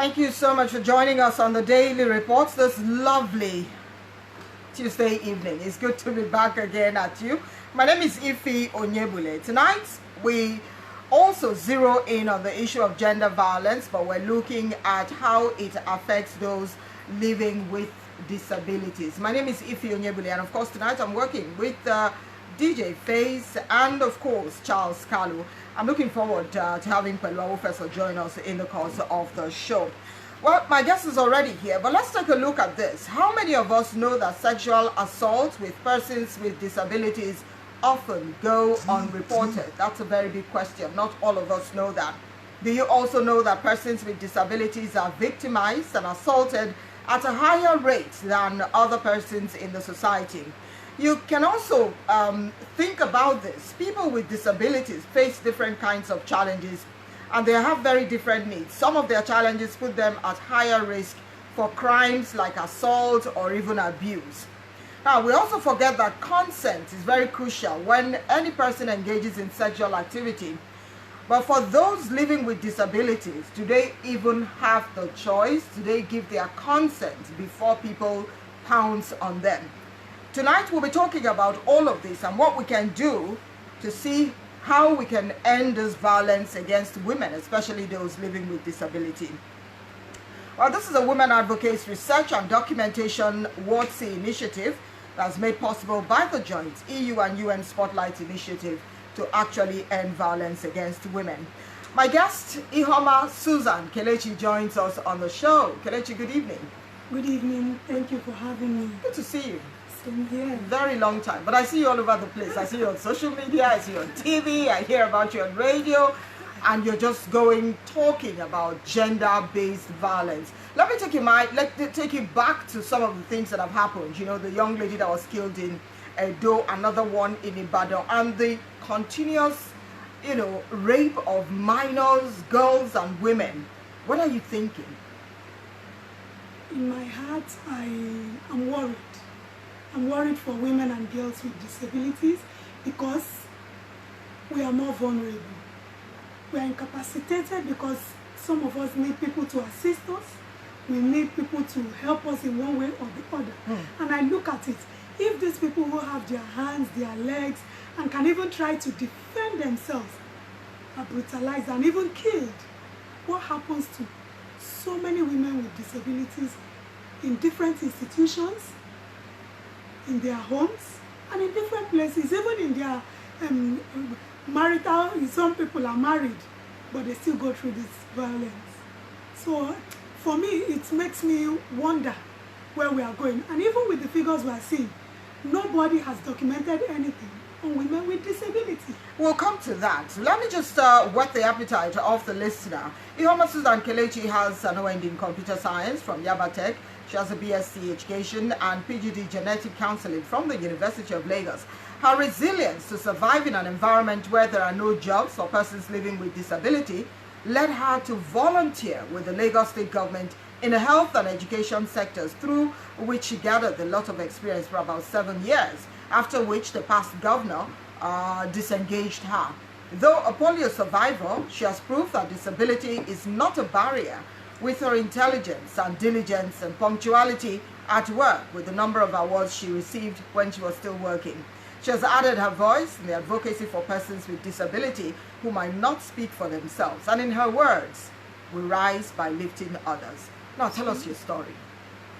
Thank you so much for joining us on the Daily Reports this lovely Tuesday evening. It's good to be back again at you. My name is Ife Onyebule. Tonight, we also zero in on the issue of gender violence, but we're looking at how it affects those living with disabilities. My name is Ife Onyebule, and of course, tonight I'm working with DJ Faze and, of course, Charles Kalu. I'm looking forward to having Pelua Professor join us in the course of the show. Well, my guest is already here, but let's take a look at this. How many of us know that sexual assault with persons with disabilities often go unreported? That's a very big question. Not all of us know that. Do you also know that persons with disabilities are victimized and assaulted at a higher rate than other persons in the society? You can also think about this. People with disabilities face different kinds of challenges, and they have very different needs. Some of their challenges put them at higher risk for crimes like assault or even abuse. Now, we also forget that consent is very crucial when any person engages in sexual activity. But for those living with disabilities, do they even have the choice? Do they give their consent before people pounce on them? Tonight, we'll be talking about all of this and what we can do to see how we can end this violence against women, especially those living with disability. Well, this is a Women Advocates Research and Documentation WARDC initiative that's made possible by the joint EU and UN Spotlight Initiative to actually end violence against women. My guest, Ihoma Susan Kelechi, joins us on the show. Kelechi, good evening. Good evening. Thank you for having me. Good to see you. Same here. Very long time, but I see you all over the place. I see you on social media, I see you on TV, I hear about you on radio, and you're just talking about gender-based violence. Let me take you back to some of the things that have happened. You know, the young lady that was killed in Edo, another one in Ibadan, and the continuous, rape of minors, girls, and women. What are you thinking? In my heart, I am worried. I'm worried for women and girls with disabilities because we are more vulnerable. We are incapacitated because some of us need people to assist us. We need people to help us in one way or the other. And I look at it. If these people who have their hands, their legs, and can even try to defend themselves are brutalized and even killed, what happens to so many women with disabilities in different institutions, in their homes, and in different places, even in their marital, some people are married, but they still go through this violence. So for me, it makes me wonder where we are going. And even with the figures we are seeing, nobody has documented anything on women with disability. We'll come to that. Let me just whet the appetite of the listener. Ihoma Susan Kelechi has an OND in computer science from Yabatech. She has a BSc Education and PGD Genetic Counseling from the University of Lagos. Her resilience to survive in an environment where there are no jobs for persons living with disability led her to volunteer with the Lagos State government in the health and education sectors, through which she gathered a lot of experience for about 7 years, after which the past governor disengaged her. Though a polio survivor, she has proved that disability is not a barrier, with her intelligence and diligence and punctuality at work, with the number of awards she received when she was still working. She has added her voice in the advocacy for persons with disability who might not speak for themselves. And in her words, we rise by lifting others. Now tell us your story,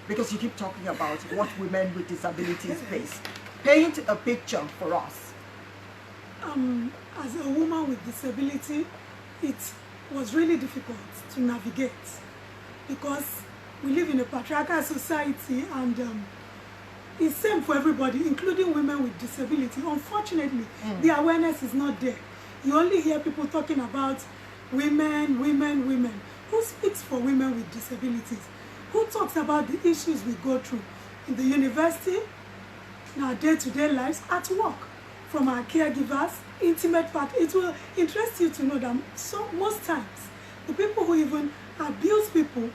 because you keep talking about what women with disabilities face. Paint a picture for us. As a woman with disability, it was really difficult to navigate because we live in a patriarchal society, and it's same for everybody, including women with disability. Unfortunately, the awareness is not there. You only hear people talking about women, women, women. Who speaks for women with disabilities? Who talks about the issues we go through in the university, in our day-to-day lives, at work, from our caregivers, intimate part? It will interest you to know that most times, the people who even abuse people,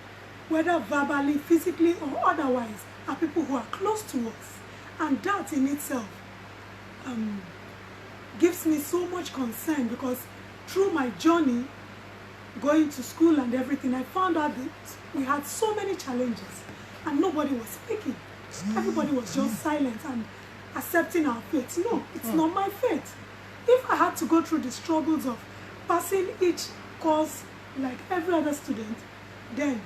whether verbally, physically, or otherwise, are people who are close to us. And that in itself gives me so much concern, because through my journey, going to school and everything, I found out that we had so many challenges and nobody was speaking. Everybody was just silent and accepting our fate. No, it's not my fate. If I had to go through the struggles of passing each course like every other student, then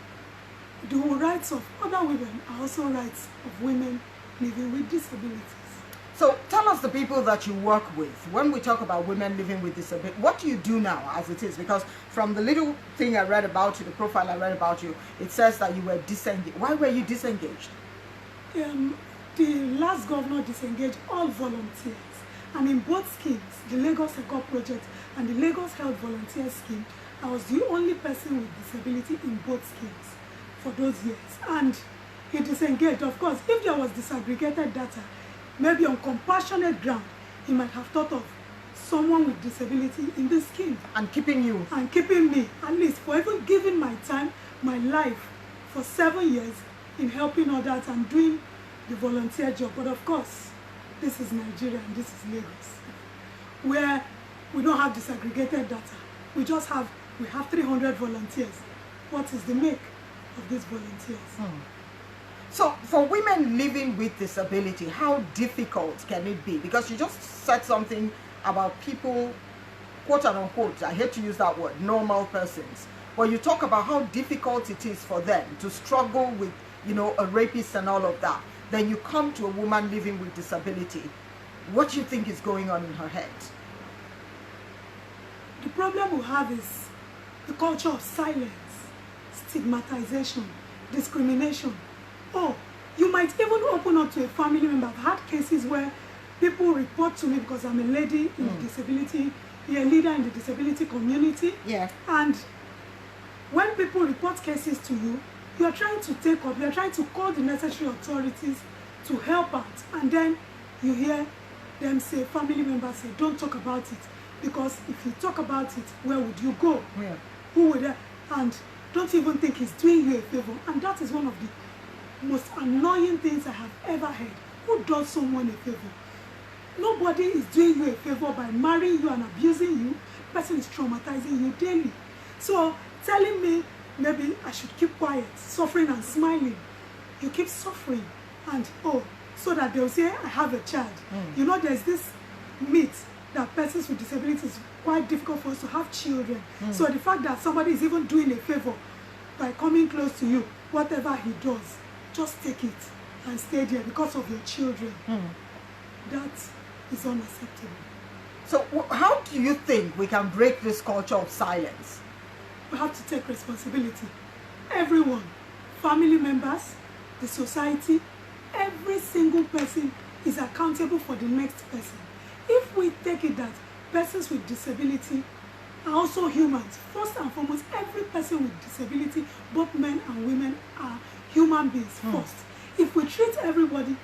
the rights of other women are also rights of women living with disabilities. So tell us the people that you work with. When we talk about women living with disability, what do you do now as it is? Because from the little thing I read about you, the profile I read about you, it says that you were disengaged. Why were you disengaged? The last governor disengaged all volunteers. And in both schemes, the Lagos Eco Project and the Lagos Health Volunteer Scheme, I was the only person with disability in both schemes for those years. And he disengaged. Of course, if there was disaggregated data, maybe on compassionate ground, he might have thought of someone with disability in the scheme. And keeping you. And keeping me, at least, for even giving my time, my life, for 7 years in helping others and doing the volunteer job. But of course, this is Nigeria and this is Lagos, where we don't have disaggregated data. We have 300 volunteers. What is the make of these volunteers? So for women living with disability, how difficult can it be? Because you just said something about people, quote and unquote, I hate to use that word, normal persons. Well, you talk about how difficult it is for them to struggle with, a rapist and all of that. Then you come to a woman living with disability. What do you think is going on in her head? The problem we have is the culture of silence, stigmatization, discrimination. Oh, you might even open up to a family member. I've had cases where people report to me because I'm a lady in the disability, a leader in the disability community. Yeah. And when people report cases to you, you are trying to take up, you are trying to call the necessary authorities to help out. And then you hear them say, family members say, don't talk about it. Because if you talk about it, where would you go? Yeah. Who would and don't even think he's doing you a favor. And that is one of the most annoying things I have ever heard. Who does someone a favor? Nobody is doing you a favor by marrying you and abusing you. The person is traumatizing you daily. So telling me maybe I should keep quiet, suffering and smiling. You keep suffering and so that they'll say I have a child. There's this myth that persons with disabilities is quite difficult for us to have children. So the fact that somebody is even doing a favor by coming close to you, whatever he does, just take it and stay there because of your children. That is unacceptable. So how do you think we can break this culture of silence? We have to take responsibility. Everyone, family members, the society, every single person is accountable for the next person. If we take it that persons with disability are also humans, first and foremost, every person with disability, both men and women, are human beings first. If we treat everybody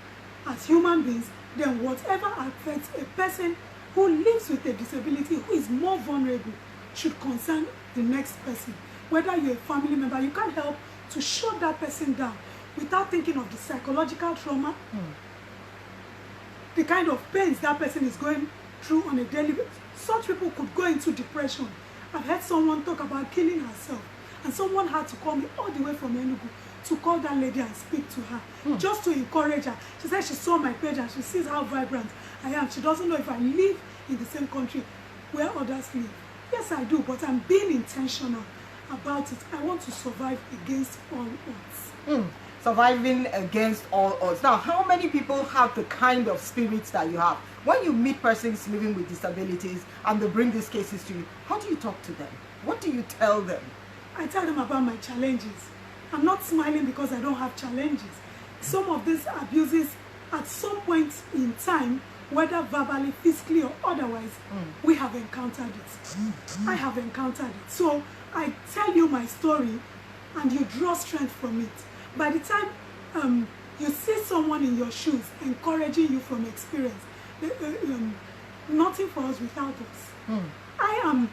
as human beings, then whatever affects a person who lives with a disability, who is more vulnerable, should concern the next person. Whether you're a family member, you can't help to shut that person down without thinking of the psychological trauma, the kind of pains that person is going through on a daily basis. Such people could go into depression. I've heard someone talk about killing herself, and someone had to call me all the way from Enugu to call that lady and speak to her, just to encourage her. She said she saw my page and she sees how vibrant I am. She doesn't know if I live in the same country where others live. Yes, I do, but I'm being intentional about it. I want to survive against all odds. Surviving against all odds. Now, how many people have the kind of spirits that you have? When you meet persons living with disabilities and they bring these cases to you, how do you talk to them? What do you tell them? I tell them about my challenges. I'm not smiling because I don't have challenges. Some of these abuses, at some point in time, whether verbally, physically, or otherwise, we have encountered it. I have encountered it. So I tell you my story and you draw strength from it. By the time you see someone in your shoes encouraging you from experience, nothing for us without us. I am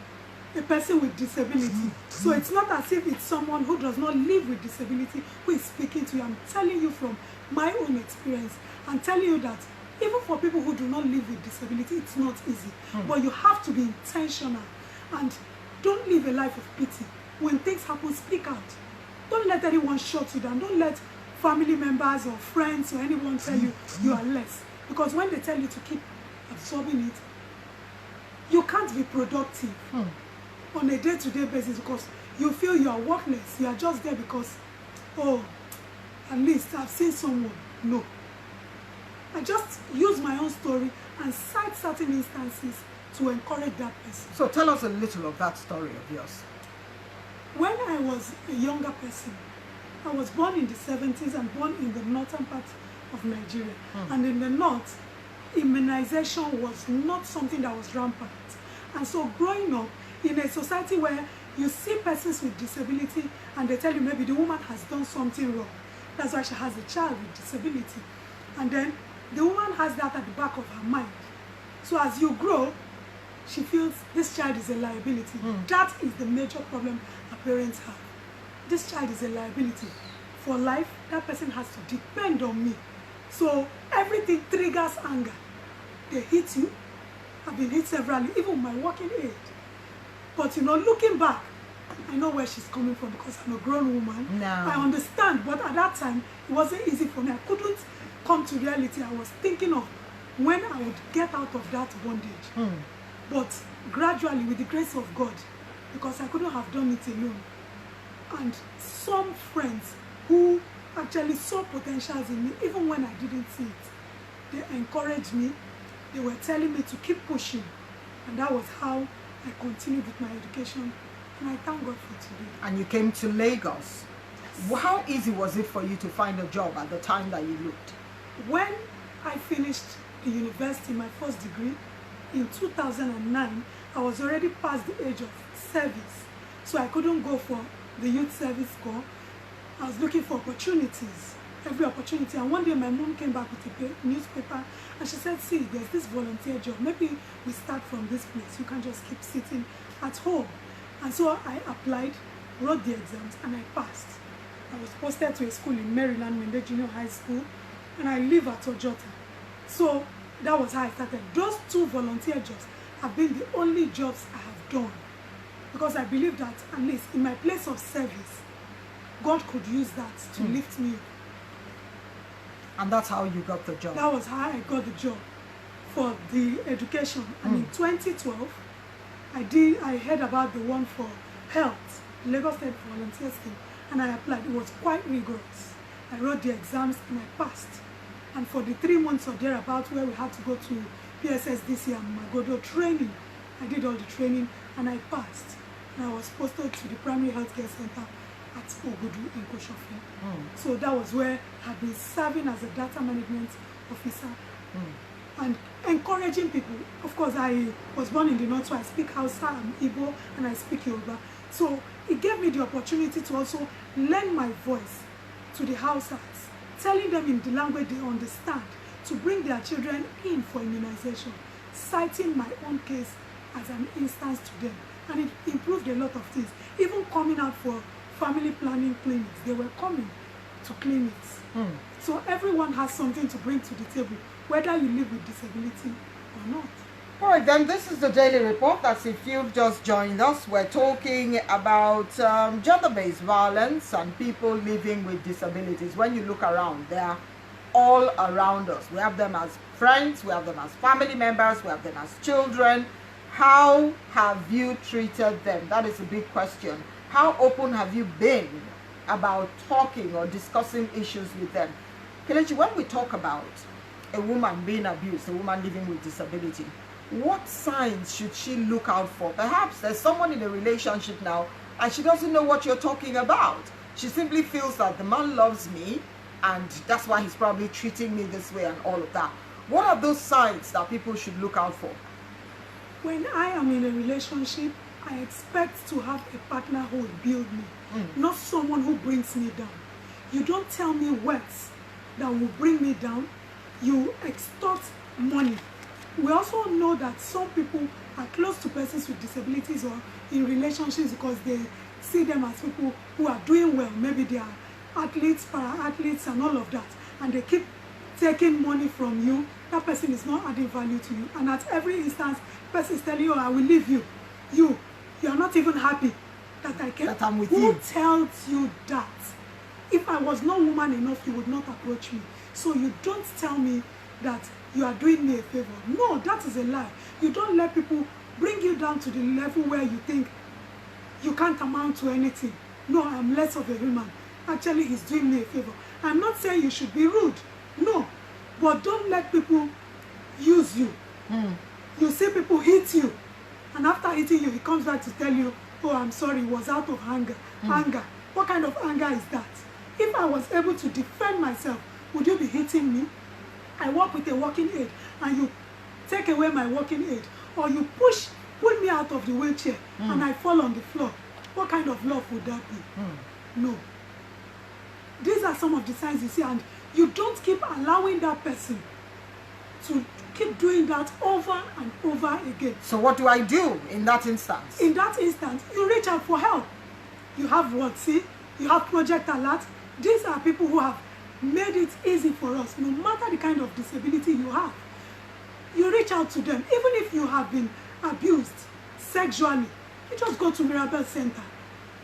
a person with disability. So it's not as if it's someone who does not live with disability who is speaking to you. I'm telling you from my own experience. I'm telling you that even for people who do not live with disability, it's not easy. But you have to be intentional and don't live a life of pity. when things happen, speak out. Don't let anyone shut you down. Don't let family members or friends or anyone tell you you are less. Because when they tell you to keep absorbing it, you can't be productive on a day-to-day basis because you feel you are worthless. You are just there because, oh, at least I've seen someone. No. I just use my own story and cite certain instances to encourage that person. So tell us a little of that story of yours. When I was a younger person, I was born in the 70s and born in the northern part of Nigeria. And in the north, immunization was not something that was rampant. And so growing up in a society where you see persons with disability and they tell you maybe the woman has done something wrong. That's why she has a child with disability. And then the woman has that at the back of her mind. So as you grow, she feels this child is a liability. That is the major problem her parents have. This child is a liability. For life, that person has to depend on me. So everything triggers anger. They hit you. I've been hit severally, even my working age. But you know, looking back, I know where she's coming from because I'm a grown woman. No. I understand, but at that time, it wasn't easy for me. I couldn't come to reality. I was thinking of when I would get out of that bondage. But gradually, with the grace of God, because I couldn't have done it alone, and some friends who actually saw potentials in me, even when I didn't see it, they encouraged me. They were telling me to keep pushing. And that was how I continued with my education. And I thank God for today. And you came to Lagos. Yes. How easy was it for you to find a job at the time that you looked? When I finished the university, my first degree, in 2009, I was already past the age of service. So I couldn't go for the youth service corps. I was looking for opportunities, every opportunity. And one day my mom came back with a newspaper and she said, see, there's this volunteer job. Maybe we start from this place. You can just keep sitting at home. And so I applied, wrote the exams, and I passed. I was posted to a school in Maryland, Mende Junior High School, and I live at Ojota. So that was how I started. Those 2 volunteer jobs have been the only jobs I have done. Because I believe that at least in my place of service, God could use that to lift me up. And that's how you got the job? That was how I got the job for the education. And in 2012, I heard about the one for health, Lagos State Volunteer Scheme, and I applied. It was quite rigorous. I wrote the exams and I passed. And for the 3 months or thereabouts where we had to go to PSSDC and Magodo training, I did all the training and I passed. And I was posted to the primary healthcare center at Ogudu in Koshofi. So that was where I had been serving as a data management officer and encouraging people. Of course, I was born in the north, so I speak Hausa and Igbo and I speak Yoruba. So it gave me the opportunity to also lend my voice to the Hausas, telling them in the language they understand, to bring their children in for immunization, citing my own case as an instance to them. And it improved a lot of things. Even coming out for family planning clinics, they were coming to clinics. So everyone has something to bring to the table, whether you live with disability or not. All right, then this is the Daily Report. That's if you've just joined us. We're talking about gender-based violence and people living with disabilities. When you look around, they're all around us. We have them as friends, we have them as family members, we have them as children. How have you treated them? That is a big question. How open have you been about talking or discussing issues with them? Kelechi, when we talk about a woman being abused, a woman living with disability, what signs should she look out for? Perhaps there's someone in a relationship now and she doesn't know what you're talking about. She simply feels that the man loves me and that's why he's probably treating me this way and all of that. What are those signs that people should look out for? When I am in a relationship, I expect to have a partner who will build me, not someone who brings me down. You don't tell me words that will bring me down. You extort money. We also know that some people are close to persons with disabilities or in relationships because they see them as people who are doing well. Maybe they are athletes, para-athletes and all of that. And they keep taking money from you. That person is not adding value to you. And at every instance, the person is telling you, I will leave you. You are not even happy. that I can. That I'm with Who you. tells you that? If I was not woman enough, you would not approach me. So you don't tell me that you are doing me a favor. No, that is a lie. You don't let people bring you down to the level where you think you can't amount to anything. No, I'm less of a human. Actually, he's doing me a favor. I'm not saying you should be rude. No. But don't let people use you. You see people hit you. And after hitting you, he comes back to tell you, oh, I'm sorry, it was out of anger. Anger. What kind of anger is that? If I was able to defend myself, would you be hitting me? I walk with a walking aid and you take away my walking aid, or you pull me out of the wheelchair and I fall on the floor. What kind of love would that be? No. These are some of the signs you see, and you don't keep allowing that person to keep doing that over and over again. So what do I do in that instance? In that instance, you reach out for help. You have what? See? You have Project Alert. These are people who have made it easy for us, no matter the kind of disability you have. You reach out to them. Even if you have been abused sexually, you just go to Mirabel Center.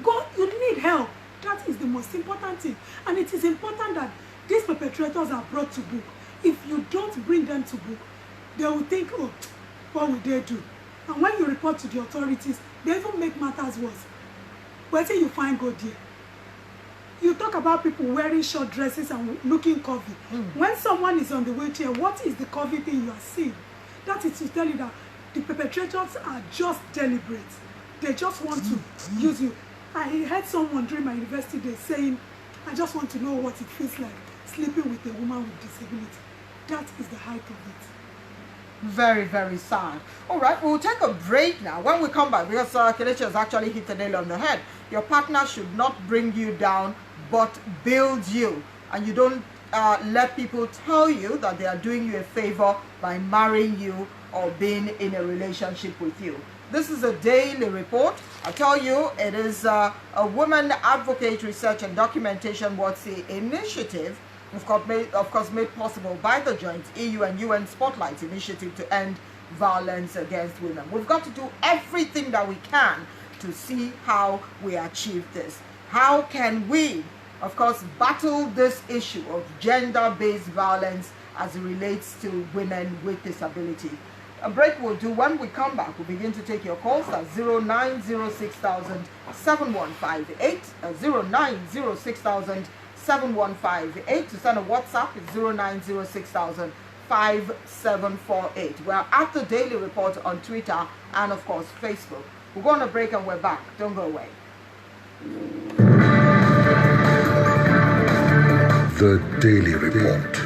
Go, you need help. That is the most important thing. And it is important that these perpetrators are brought to book. If you don't bring them to book, they will think, oh, what will they do? And when you report to the authorities, they even make matters worse. Where till you find God there? You talk about people wearing short dresses and looking curvy. When someone is on the wheelchair, what is the curvy thing you are seeing? That is to tell you that the perpetrators are just deliberate. They just want to use you. I heard someone during my university day saying, I just want to know what it feels like sleeping with a woman with disability. That is the height of it. Very, very sad. All right, we'll take a break now. When we come back, because Kelechi has actually hit the nail on the head. Your partner should not bring you down, but build you. And you don't let people tell you that they are doing you a favor by marrying you or being in a relationship with you. This is a daily report. I tell you, it is a Women Advocate Research and Documentation WOTC initiative, of course made possible by the joint EU and UN Spotlight initiative to end violence against women. We've got to do everything that we can to see how we achieve this. How can we, of course, battle this issue of gender-based violence as it relates to women with disability? A break we'll do. When we come back, we'll begin to take your calls at 0906,000 7158, 0906,000 7158. To send a WhatsApp, it's 0906,000 5748. We're at the Daily Report on Twitter and, of course, Facebook. We're going to break and we're back. Don't go away. The Daily Report.